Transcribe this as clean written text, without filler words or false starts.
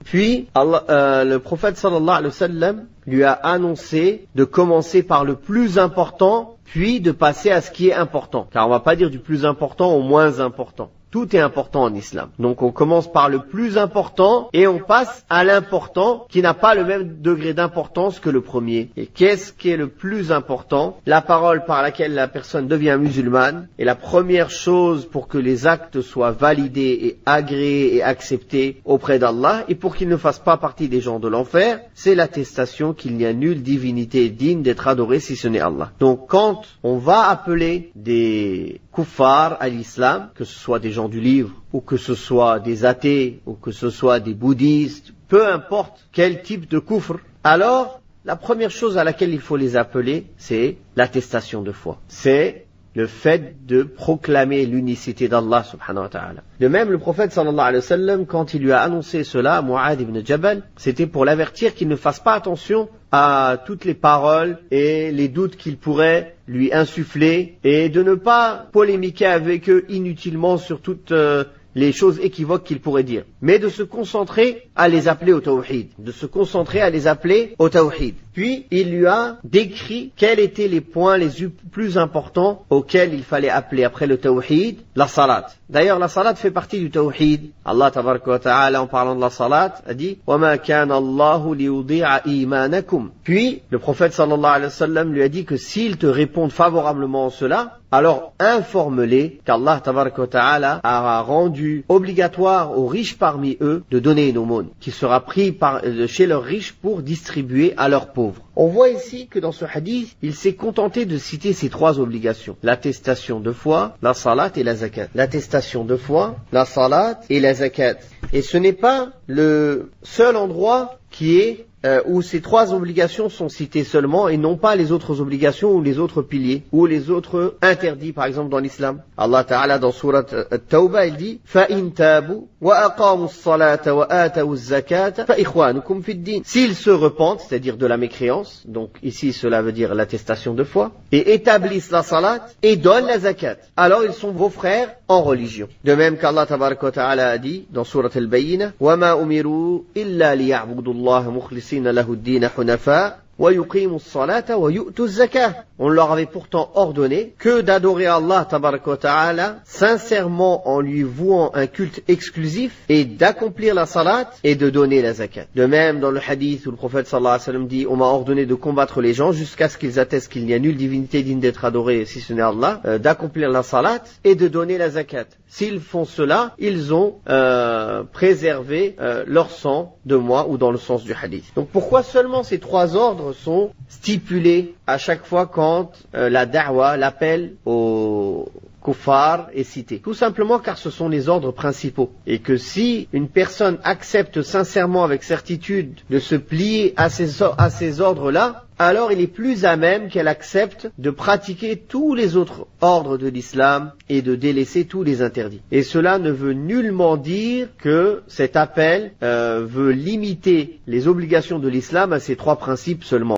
Puis, le prophète sallallahu alayhi wa sallam lui a annoncé de commencer par le plus important, puis de passer à ce qui est important. Car on va pas dire du plus important au moins important. Tout est important en islam. Donc on commence par le plus important et on passe à l'important qui n'a pas le même degré d'importance que le premier. Et qu'est-ce qui est le plus important? La parole par laquelle la personne devient musulmane. Et la première chose pour que les actes soient validés et agréés et acceptés auprès d'Allah et pour qu'ils ne fassent pas partie des gens de l'enfer, c'est l'attestation qu'il n'y a nulle divinité digne d'être adorée si ce n'est Allah. Donc quand on va appeler des kuffars à l'islam, que ce soit des gens du livre, ou que ce soit des athées, ou que ce soit des bouddhistes, peu importe quel type de kufr, alors la première chose à laquelle il faut les appeler, c'est l'attestation de foi. C'est le fait de proclamer l'unicité d'Allah subhanahu wa ta'ala. De même, le prophète sallallahu alayhi wa sallam, quand il lui a annoncé cela à Mu'adh ibn Jabal, c'était pour l'avertir qu'il ne fasse pas attention à toutes les paroles et les doutes qu'il pourrait lui insuffler et de ne pas polémiquer avec eux inutilement sur toutes les choses équivoques qu'il pourrait dire, mais de se concentrer à les appeler au tawhid, Puis, il lui a décrit quels étaient les points les plus importants auxquels il fallait appeler après le tawhid, la salat. D'ailleurs, la salat fait partie du tawhid. Allah tabaraka wa ta'ala, en parlant de la salat, a dit « وَمَا كَانَ اللَّهُ لِيُضِيعَ إِيمَانَكُمْ » Puis, le prophète sallallahu alayhi wa sallam lui a dit que s'ils te répondent favorablement en cela, alors informe-les qu'Allah tabaraka wa ta'ala a rendu obligatoire aux riches parmi eux de donner une aumône, qui sera pris de chez leurs riches pour distribuer à leurs pauvres. On voit ici que dans ce hadith, il s'est contenté de citer ces trois obligations. L'attestation de foi, la salat et la zakat. L'attestation de foi, la salat et la zakat. Et ce n'est pas le seul endroit qui est où ces trois obligations sont citées seulement et non pas les autres obligations ou les autres piliers ou les autres interdits par exemple dans l'islam. Allah Ta'ala dans Surat At-Tawbah il dit فَإِن تَابُوا وَأَقَامُوا الصَّلَاةَ وَآتَوُا الزَّكَاةَ فَإِخْوَانُكُمْ فِي الدِّينِ. S'ils se repentent, c'est-à-dire de la mécréance, donc ici cela veut dire l'attestation de foi, et établissent la salat et donnent la zakat, alors ils sont vos frères en religion. De même qu'Allah Tabaraka wa Ta'ala a dit dans Surat Al-Bayyinah وَمَا أُمِرُوا إِلَّا لِيَعْبُدُوا اللَّهَ مُخْلِصِينَ لَهُ الدِّينَ حُنَفَاءَ وَيُقِيمُوا الصَّلَاةَ وَيُؤْتُوا الزَّكَاةَ. On leur avait pourtant ordonné que d'adorer Allah tabaraka wa ta'ala sincèrement en lui vouant un culte exclusif et d'accomplir la salat et de donner la zakat. De même dans le hadith où le prophète sallallahu alayhi wa sallam dit on m'a ordonné de combattre les gens jusqu'à ce qu'ils attestent qu'il n'y a nulle divinité digne d'être adorée si ce n'est Allah, d'accomplir la salat et de donner la zakat. S'ils font cela, ils ont préservé leur sang de moi ou dans le sens du hadith. Donc pourquoi seulement ces trois ordres sont stipulés à chaque fois quand la da'wa, l'appel au kuffar est cité? Tout simplement car ce sont les ordres principaux. Et que si une personne accepte sincèrement avec certitude de se plier à ces ordres-là, alors il est plus à même qu'elle accepte de pratiquer tous les autres ordres de l'islam et de délaisser tous les interdits. Et cela ne veut nullement dire que cet appel veut limiter les obligations de l'islam à ces trois principes seulement.